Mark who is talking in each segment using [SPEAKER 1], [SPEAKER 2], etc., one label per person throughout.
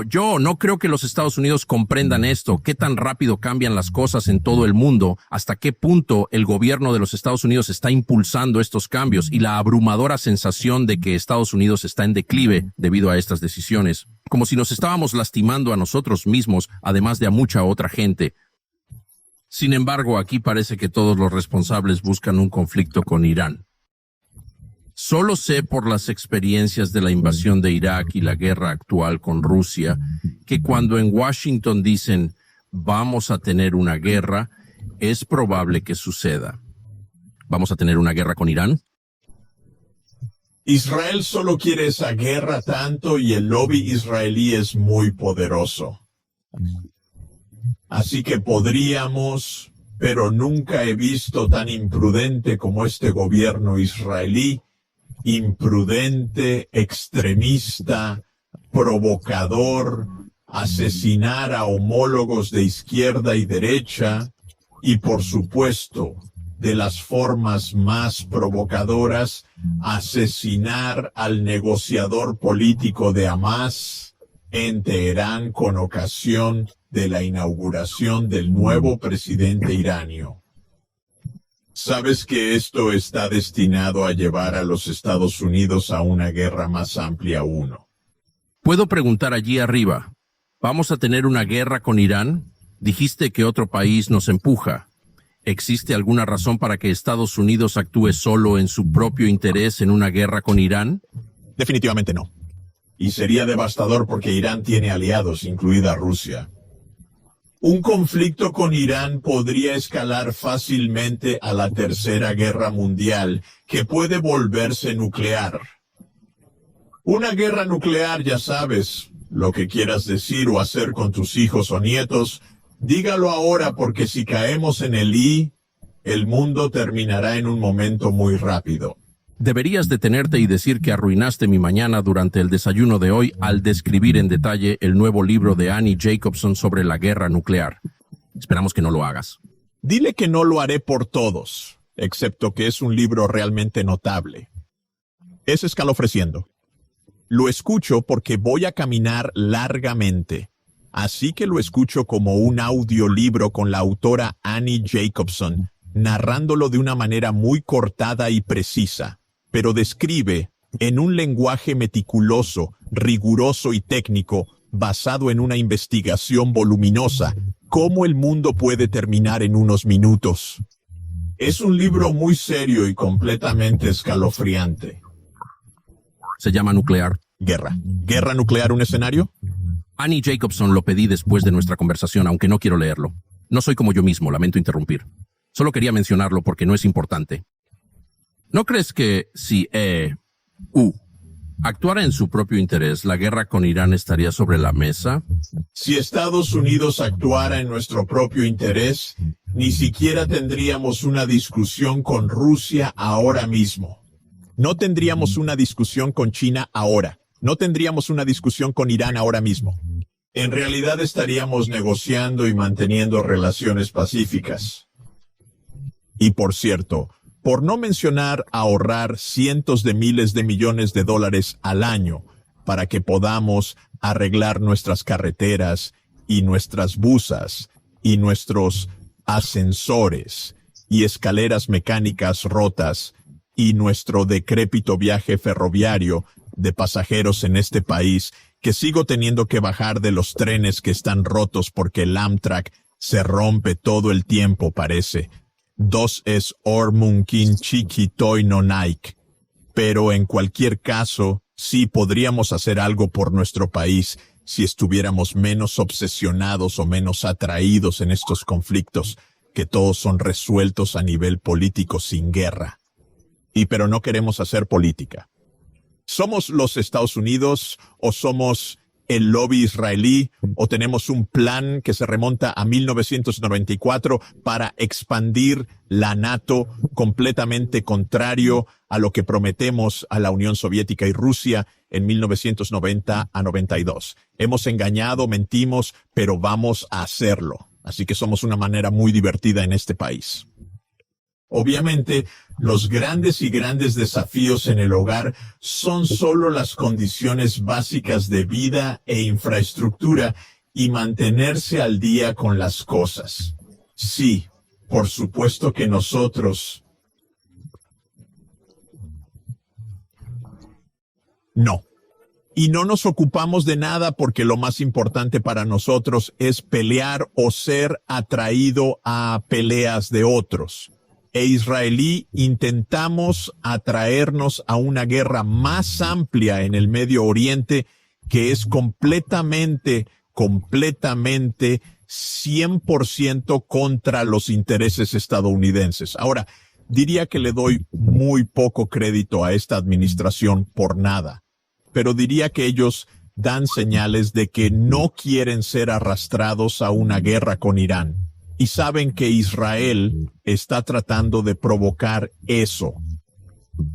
[SPEAKER 1] Yo no creo que los Estados Unidos comprendan esto, qué tan rápido cambian las cosas en todo el mundo, hasta qué punto el gobierno de los Estados Unidos está impulsando estos cambios y la abrumadora sensación de que Estados Unidos está en declive debido a estas decisiones, como si nos estábamos lastimando a nosotros mismos, además de a mucha otra gente. Sin embargo, aquí parece que todos los responsables buscan un conflicto con Irán. Solo sé por las experiencias de la invasión de Irak y la guerra actual con Rusia, que cuando en Washington dicen vamos a tener una guerra, es probable que suceda. ¿Vamos a tener una guerra con Irán?
[SPEAKER 2] Israel solo quiere esa guerra tanto y el lobby israelí es muy poderoso. Así que podríamos, pero nunca he visto tan imprudente como este gobierno israelí. Imprudente, extremista, provocador, asesinar a homólogos de izquierda y derecha, y por supuesto, de las formas más provocadoras, asesinar al negociador político de Hamás en Teherán con ocasión de la inauguración del nuevo presidente iranio. ¿Sabes que esto está destinado a llevar a los Estados Unidos a una guerra más amplia aún?
[SPEAKER 1] Puedo preguntar allí arriba, ¿vamos a tener una guerra con Irán? Dijiste que otro país nos empuja. ¿Existe alguna razón para que Estados Unidos actúe solo en su propio interés en una guerra con Irán?
[SPEAKER 2] Definitivamente no. Y sería devastador porque Irán tiene aliados, incluida Rusia. Un conflicto con Irán podría escalar fácilmente a la Tercera Guerra Mundial, que puede volverse nuclear. Una guerra nuclear, ya sabes, lo que quieras decir o hacer con tus hijos o nietos, dígalo ahora porque si caemos en el mundo terminará en un momento muy rápido.
[SPEAKER 1] Deberías detenerte y decir que arruinaste mi mañana durante el desayuno de hoy al describir en detalle el nuevo libro de Annie Jacobson sobre la guerra nuclear. Esperamos que no lo hagas.
[SPEAKER 2] Dile que no lo haré por todos, excepto que es un libro realmente notable. Es escalofriante. Lo escucho porque voy a caminar largamente, así que lo escucho como un audiolibro con la autora Annie Jacobson, narrándolo de una manera muy cortada y precisa, pero describe, en un lenguaje meticuloso, riguroso y técnico, basado en una investigación voluminosa, cómo el mundo puede terminar en unos minutos. Es un libro muy serio y completamente escalofriante.
[SPEAKER 1] Se llama Nuclear.
[SPEAKER 2] Guerra. ¿Guerra nuclear un escenario?
[SPEAKER 1] Annie Jacobson lo pedí después de nuestra conversación, aunque no quiero leerlo. No soy como yo mismo, lamento interrumpir. Solo quería mencionarlo porque no es importante. ¿No crees que si actuara en su propio interés, la guerra con Irán estaría sobre la mesa?
[SPEAKER 2] Si Estados Unidos actuara en nuestro propio interés, ni siquiera tendríamos una discusión con Rusia ahora mismo. No tendríamos una discusión con China ahora. No tendríamos una discusión con Irán ahora mismo. En realidad estaríamos negociando y manteniendo relaciones pacíficas. Y por cierto, por no mencionar ahorrar cientos de miles de millones de dólares al año para que podamos arreglar nuestras carreteras y nuestras busas y nuestros ascensores y escaleras mecánicas rotas y nuestro decrépito viaje ferroviario de pasajeros en este país, que sigo teniendo que bajar de los trenes que están rotos porque el Amtrak se rompe todo el tiempo, parece. Dos es Ormunkin Chiquitoy no Nike. Pero en cualquier caso, sí podríamos hacer algo por nuestro país si estuviéramos menos obsesionados o menos atraídos en estos conflictos, que todos son resueltos a nivel político sin guerra. Pero no queremos hacer política. ¿Somos los Estados Unidos o somos el lobby israelí o tenemos un plan que se remonta a 1994 para expandir la NATO completamente contrario a lo que prometemos a la Unión Soviética y Rusia en 1990 a 92? Hemos engañado, mentimos, pero vamos a hacerlo. Así que somos una manera muy divertida en este país. Obviamente, los grandes y grandes desafíos en el hogar son solo las condiciones básicas de vida e infraestructura y mantenerse al día con las cosas. Sí, por supuesto que nosotros... No. Y no nos ocupamos de nada porque lo más importante para nosotros es pelear o ser atraído a peleas de otros. Israelí intentamos atraernos a una guerra más amplia en el Medio Oriente que es completamente 100% contra los intereses estadounidenses. Ahora, diría que le doy muy poco crédito a esta administración por nada, pero diría que ellos dan señales de que no quieren ser arrastrados a una guerra con Irán. Y saben que Israel está tratando de provocar eso.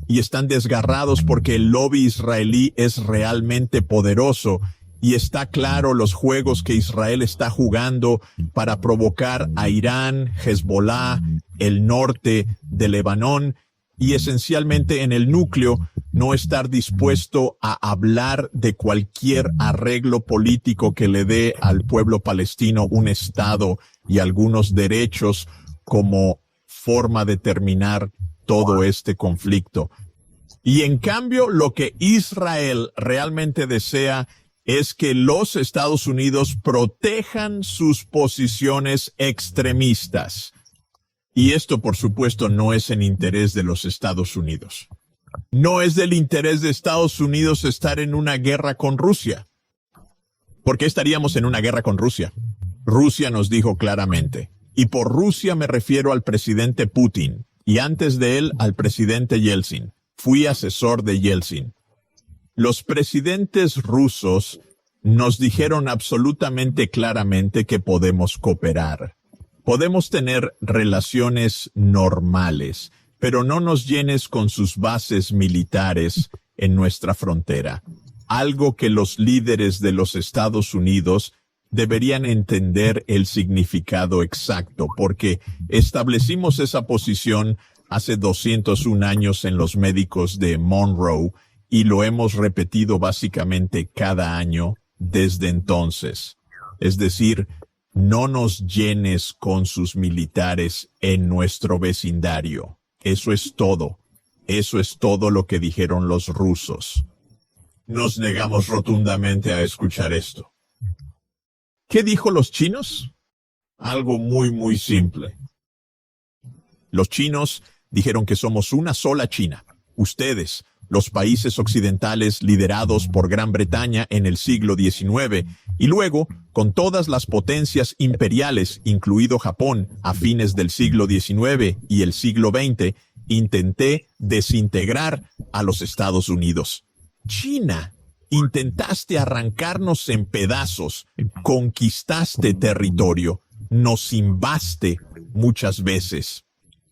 [SPEAKER 2] Y están desgarrados porque el lobby israelí es realmente poderoso. Y está claro los juegos que Israel está jugando para provocar a Irán, Hezbollah, el norte de Lebanón y esencialmente en el núcleo no estar dispuesto a hablar de cualquier arreglo político que le dé al pueblo palestino un estado y algunos derechos como forma de terminar todo este conflicto. Y en cambio, lo que Israel realmente desea es que los Estados Unidos protejan sus posiciones extremistas. Y esto, por supuesto, no es en interés de los Estados Unidos. No es del interés de Estados Unidos estar en una guerra con Rusia. ¿Por qué estaríamos en una guerra con Rusia? Rusia nos dijo claramente, y por Rusia me refiero al presidente Putin, y antes de él al presidente Yeltsin. Fui asesor de Yeltsin. Los presidentes rusos nos dijeron absolutamente claramente que podemos cooperar. Podemos tener relaciones normales, pero no nos llenes con sus bases militares en nuestra frontera. Algo que los líderes de los Estados Unidos deberían entender el significado exacto, porque establecimos esa posición hace 201 años en los médicos de Monroe y lo hemos repetido básicamente cada año desde entonces. Es decir, no nos llenes con sus militares en nuestro vecindario. Eso es todo. Eso es todo lo que dijeron los rusos. Nos negamos rotundamente a escuchar esto. ¿Qué dijo los chinos? Algo muy simple. Los chinos dijeron que somos una sola China. Ustedes, los países occidentales liderados por Gran Bretaña en el siglo XIX, y luego, con todas las potencias imperiales, incluido Japón, a fines del siglo XIX y el siglo XX, intenté desintegrar a los Estados Unidos. China, intentaste arrancarnos en pedazos, conquistaste territorio, nos invaste muchas veces.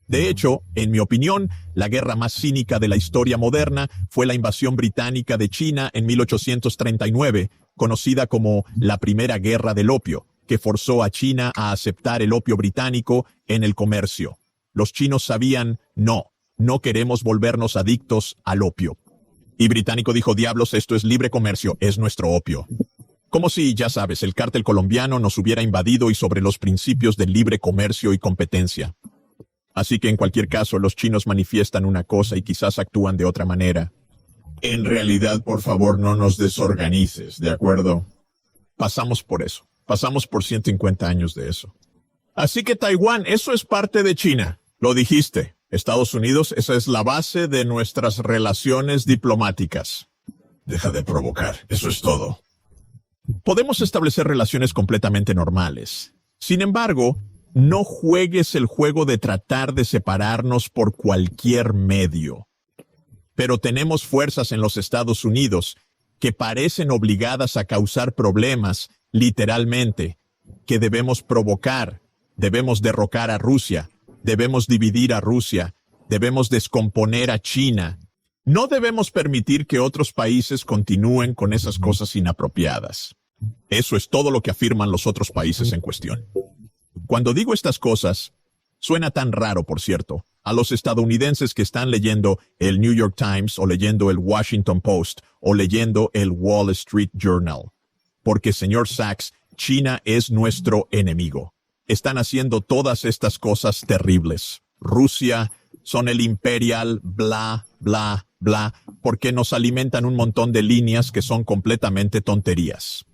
[SPEAKER 2] De hecho, en mi opinión, la guerra más cínica de la historia moderna fue la invasión británica de China en 1839, conocida como la Primera Guerra del Opio, que forzó a China a aceptar el opio británico en el comercio. Los chinos sabían, no queremos volvernos adictos al opio. Y británico dijo, diablos, esto es libre comercio, es nuestro opio. Como si, ya sabes, el cártel colombiano nos hubiera invadido y sobre los principios del libre comercio y competencia. Así que en cualquier caso, los chinos manifiestan una cosa y quizás actúan de otra manera. En realidad, por favor, no nos desorganices, ¿de acuerdo? Pasamos por eso. Pasamos por 150 años de eso. Así que Taiwán, eso es parte de China. Lo dijiste. Estados Unidos, esa es la base de nuestras relaciones diplomáticas. Deja de provocar, eso es todo. Podemos establecer relaciones completamente normales. Sin embargo, no juegues el juego de tratar de separarnos por cualquier medio. Pero tenemos fuerzas en los Estados Unidos que parecen obligadas a causar problemas, literalmente, que debemos provocar. Debemos derrocar a Rusia, debemos dividir a Rusia, debemos descomponer a China. No debemos permitir que otros países continúen con esas cosas inapropiadas. Eso es todo lo que afirman los otros países en cuestión. Cuando digo estas cosas, suena tan raro, por cierto, a los estadounidenses que están leyendo el New York Times o leyendo el Washington Post o leyendo el Wall Street Journal. Porque, señor Sachs, China es nuestro enemigo. Están haciendo todas estas cosas terribles. Rusia son el imperial, bla, bla, bla, porque nos alimentan un montón de líneas que son completamente tonterías.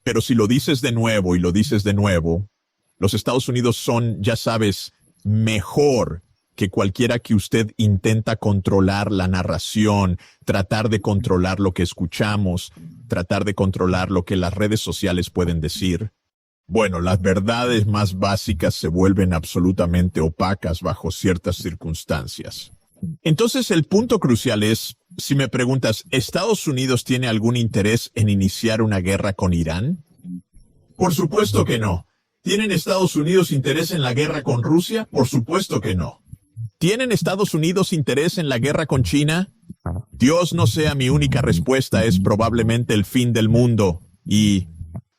[SPEAKER 2] Pero si lo dices de nuevo y lo dices de nuevo, los Estados Unidos son, ya sabes, mejor que cualquiera que usted intenta controlar la narración, tratar de controlar lo que escuchamos, tratar de controlar lo que las redes sociales pueden decir. Bueno, las verdades más básicas se vuelven absolutamente opacas bajo ciertas circunstancias. Entonces, el punto crucial es, si me preguntas, ¿Estados Unidos tiene algún interés en iniciar una guerra con Irán? Por supuesto que no. ¿Tienen Estados Unidos interés en la guerra con Rusia? Por supuesto que no. ¿Tienen Estados Unidos interés en la guerra con China? Dios no sea mi única respuesta, es probablemente el fin del mundo. Y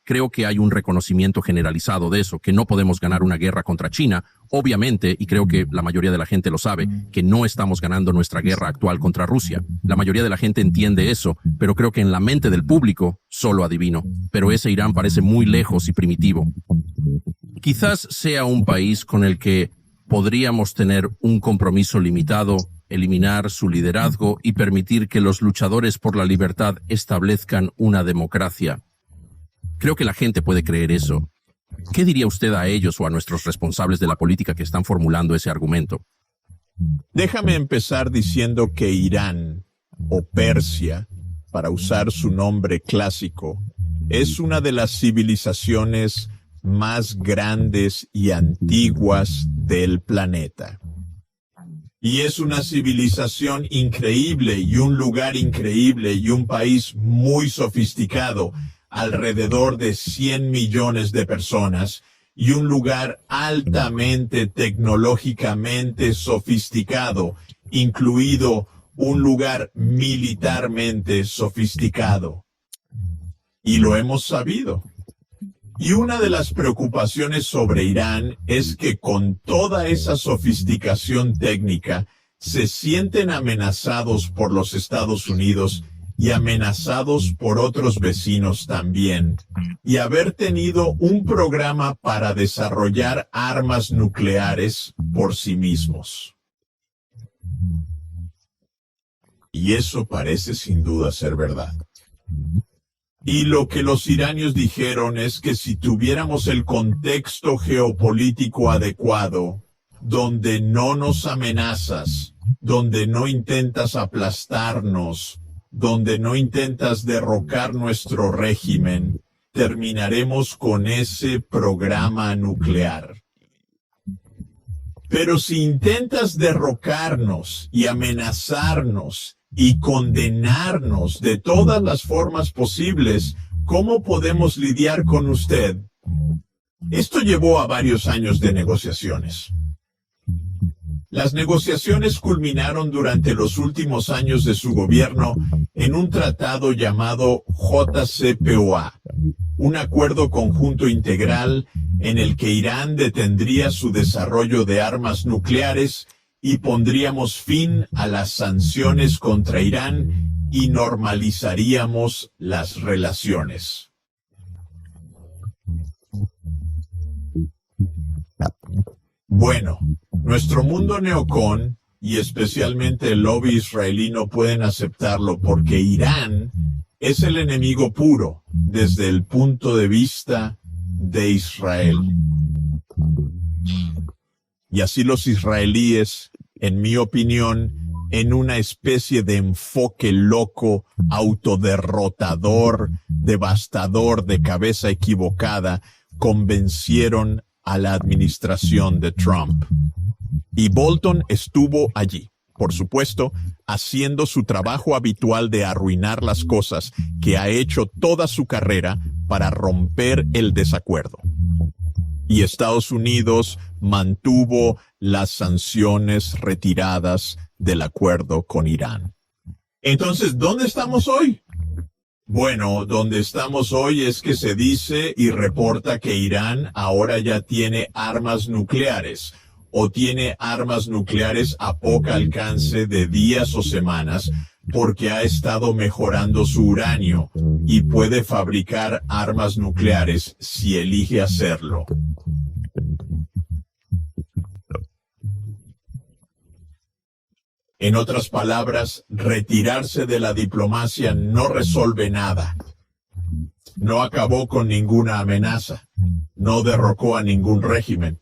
[SPEAKER 1] creo que hay un reconocimiento generalizado de eso, que no podemos ganar una guerra contra China, obviamente, y creo que la mayoría de la gente lo sabe, que no estamos ganando nuestra guerra actual contra Rusia. La mayoría de la gente entiende eso, pero creo que en la mente del público solo adivino. Pero ese Irán parece muy lejos y primitivo. Quizás sea un país con el que podríamos tener un compromiso limitado, eliminar su liderazgo y permitir que los luchadores por la libertad establezcan una democracia. Creo que la gente puede creer eso. ¿Qué diría usted a ellos o a nuestros responsables de la política que están formulando ese argumento?
[SPEAKER 2] déjame empezar diciendo que Irán, o Persia, para usar su nombre clásico, es una de las civilizaciones más grandes y antiguas del planeta. Y es una civilización increíble y un lugar increíble y un país muy sofisticado, alrededor de 100 millones de personas, y un lugar altamente tecnológicamente sofisticado, incluido un lugar militarmente sofisticado. Y lo hemos sabido. Y una de las preocupaciones sobre Irán es que con toda esa sofisticación técnica se sienten amenazados por los Estados Unidos y amenazados por otros vecinos también, y haber tenido un programa para desarrollar armas nucleares por sí mismos. Y eso parece sin duda ser verdad. Y lo que los iranios dijeron es que si tuviéramos el contexto geopolítico adecuado, donde no nos amenazas, donde no intentas aplastarnos, donde no intentas derrocar nuestro régimen, terminaremos con ese programa nuclear. Pero si intentas derrocarnos y amenazarnos y condenarnos de todas las formas posibles, ¿cómo podemos lidiar con usted? Esto llevó a varios años de negociaciones. Las negociaciones culminaron durante los últimos años de su gobierno en un tratado llamado JCPOA, un acuerdo conjunto integral en el que Irán detendría su desarrollo de armas nucleares y pondríamos fin a las sanciones contra Irán y normalizaríamos las relaciones. Bueno, nuestro mundo neocon, y especialmente el lobby israelí, no pueden aceptarlo porque Irán es el enemigo puro desde el punto de vista de Israel. Y así los israelíes, en mi opinión, en una especie de enfoque loco, autoderrotador, devastador, de cabeza equivocada, convencieron a la administración de Trump. Y Bolton estuvo allí, por supuesto, haciendo su trabajo habitual de arruinar las cosas que ha hecho toda su carrera para romper el desacuerdo. Y Estados Unidos mantuvo las sanciones retiradas del acuerdo con Irán. Entonces, ¿dónde estamos hoy? Bueno, donde estamos hoy es que se dice y reporta que Irán ahora ya tiene armas nucleares, o tiene armas nucleares a poco alcance de días o semanas porque ha estado mejorando su uranio y puede fabricar armas nucleares si elige hacerlo. En otras palabras, retirarse de la diplomacia no resuelve nada. No acabó con ninguna amenaza. No derrocó a ningún régimen.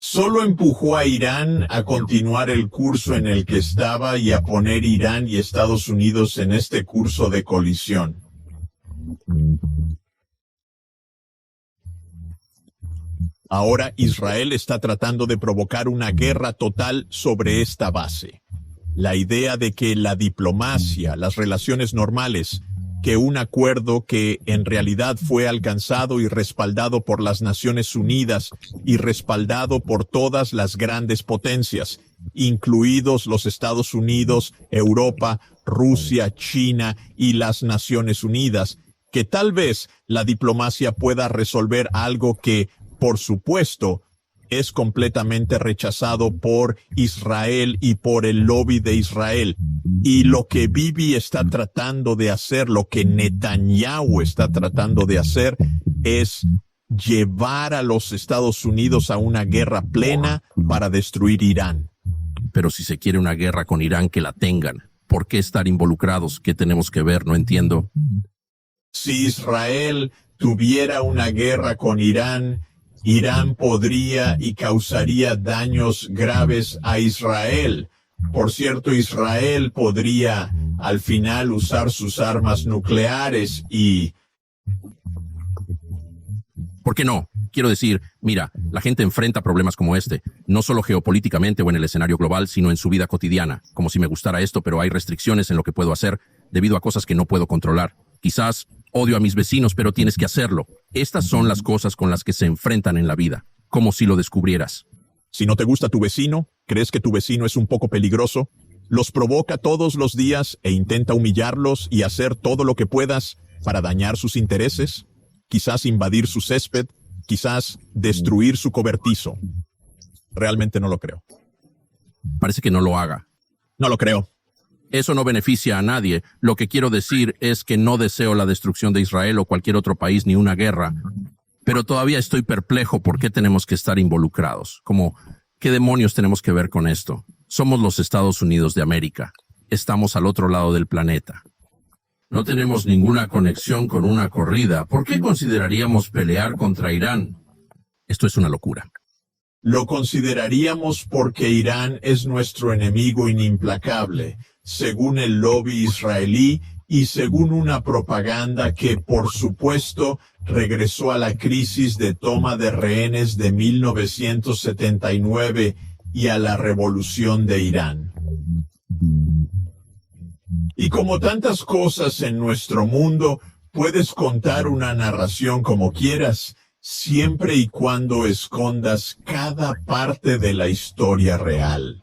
[SPEAKER 2] Solo empujó a Irán a continuar el curso en el que estaba y a poner Irán y Estados Unidos en este curso de colisión. Ahora Israel está tratando de provocar una guerra total sobre esta base. La idea de que la diplomacia, las relaciones normales, que un acuerdo que en realidad fue alcanzado y respaldado por las Naciones Unidas y respaldado por todas las grandes potencias, incluidos los Estados Unidos, Europa, Rusia, China y las Naciones Unidas, que tal vez la diplomacia pueda resolver algo que, por supuesto, es completamente rechazado por Israel y por el lobby de Israel. Y lo que Bibi está tratando de hacer, lo que Netanyahu está tratando de hacer, es llevar a los Estados Unidos a una guerra plena para destruir Irán.
[SPEAKER 1] Pero si se quiere una guerra con Irán, que la tengan. ¿Por qué estar involucrados? ¿Qué tenemos que ver? No entiendo.
[SPEAKER 2] Si Israel tuviera una guerra con Irán, Irán podría y causaría daños graves a Israel. Por cierto, Israel podría al final usar sus armas nucleares y...
[SPEAKER 1] ¿Por qué no? Quiero decir, mira, la gente enfrenta problemas como este, no solo geopolíticamente o en el escenario global, sino en su vida cotidiana. Como si me gustara esto, pero hay restricciones en lo que puedo hacer debido a cosas que no puedo controlar. Quizás odio a mis vecinos, pero tienes que hacerlo. Estas son las cosas con las que se enfrentan en la vida, como si lo descubrieras.
[SPEAKER 2] Si no te gusta tu vecino, crees que tu vecino es un poco peligroso, los provoca todos los días e intenta humillarlos y hacer todo lo que puedas para dañar sus intereses, quizás invadir su césped, quizás destruir su cobertizo. Realmente no lo creo.
[SPEAKER 1] Parece que no lo haga.
[SPEAKER 2] No lo creo.
[SPEAKER 1] Eso no beneficia a nadie. Lo que quiero decir es que no deseo la destrucción de Israel o cualquier otro país ni una guerra. Pero todavía estoy perplejo por qué tenemos que estar involucrados. Como, ¿qué demonios tenemos que ver con esto? Somos los Estados Unidos de América. Estamos al otro lado del planeta. No tenemos ninguna conexión con una corrida. ¿Por qué consideraríamos pelear contra Irán? Esto es una locura.
[SPEAKER 2] Lo consideraríamos porque Irán es nuestro enemigo implacable, según el lobby israelí y según una propaganda que, por supuesto, regresó a la crisis de toma de rehenes de 1979 y a la revolución de Irán. Y como tantas cosas en nuestro mundo, puedes contar una narración como quieras, siempre y cuando escondas cada parte de la historia real.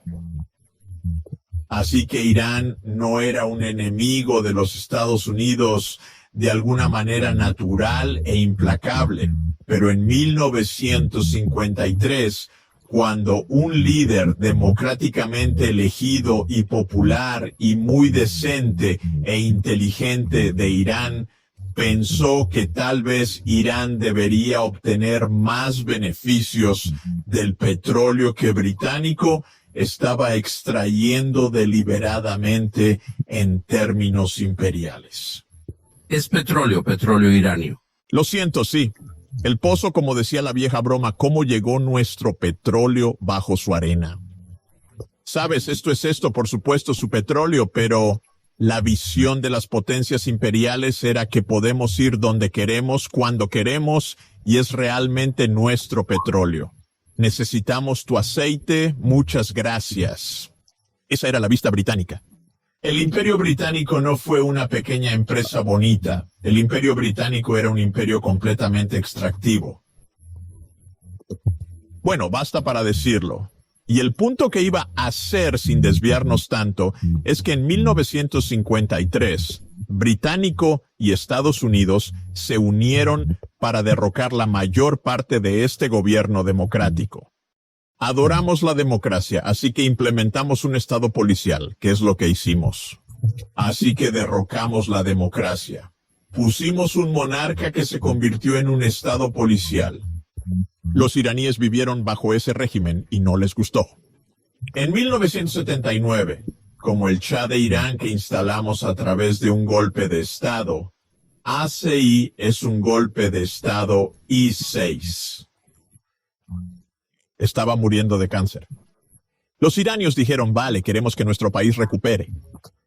[SPEAKER 2] Así que Irán no era un enemigo de los Estados Unidos de alguna manera natural e implacable, pero en 1953, cuando un líder democráticamente elegido y popular y muy decente e inteligente de Irán pensó que tal vez Irán debería obtener más beneficios del petróleo que británico estaba extrayendo deliberadamente en términos imperiales.
[SPEAKER 1] Es petróleo iranio.
[SPEAKER 2] Lo siento, sí. El pozo, como decía la vieja broma, ¿cómo llegó nuestro petróleo bajo su arena? Sabes, esto, por supuesto, su petróleo, pero la visión de las potencias imperiales era que podemos ir donde queremos, cuando queremos, y es realmente nuestro petróleo. Necesitamos tu aceite, muchas gracias. Esa era la vista británica. El Imperio Británico no fue una pequeña empresa bonita. El Imperio Británico era un imperio completamente extractivo. Bueno, basta para decirlo. Y el punto que iba a hacer, sin desviarnos tanto, es que en 1953, Británico y Estados Unidos se unieron para derrocar la mayor parte de este gobierno democrático. Adoramos la democracia, así que implementamos un estado policial, que es lo que hicimos. Así que derrocamos la democracia. Pusimos un monarca que se convirtió en un estado policial. Los iraníes vivieron bajo ese régimen y no les gustó. En 1979, como el Shah de Irán que instalamos a través de un golpe de estado, ACI es un golpe de estado I6. Estaba muriendo de cáncer. Los iranios dijeron, vale, queremos que nuestro país recupere.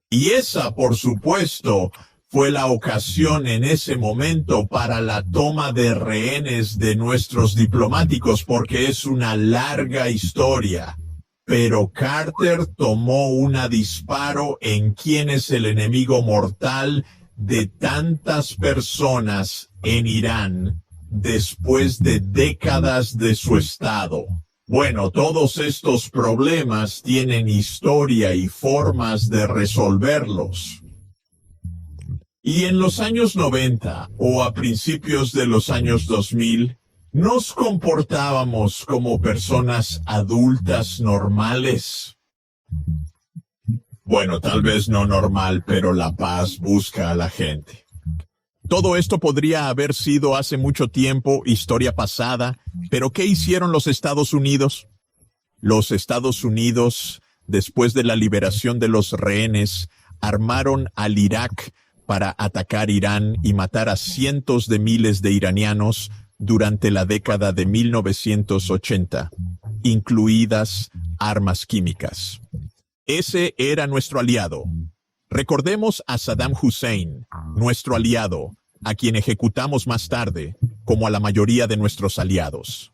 [SPEAKER 2] Y esa, por supuesto, fue la ocasión en ese momento para la toma de rehenes de nuestros diplomáticos, porque es una larga historia. Pero Carter tomó un disparo en quien es el enemigo mortal de tantas personas en Irán después de décadas de su estado. Bueno, todos estos problemas tienen historia y formas de resolverlos. Y en los años 90 o a principios de los años 2000, nos comportábamos como personas adultas normales. Bueno, tal vez no normal, pero la paz busca a la gente. Todo esto podría haber sido hace mucho tiempo, historia pasada, pero ¿qué hicieron los Estados Unidos? Los Estados Unidos, después de la liberación de los rehenes, armaron al Irak para atacar Irán y matar a cientos de miles de iranianos durante la década de 1980, incluidas armas químicas. Ese era nuestro aliado. Recordemos a Saddam Hussein, nuestro aliado, a quien ejecutamos más tarde, como a la mayoría de nuestros aliados.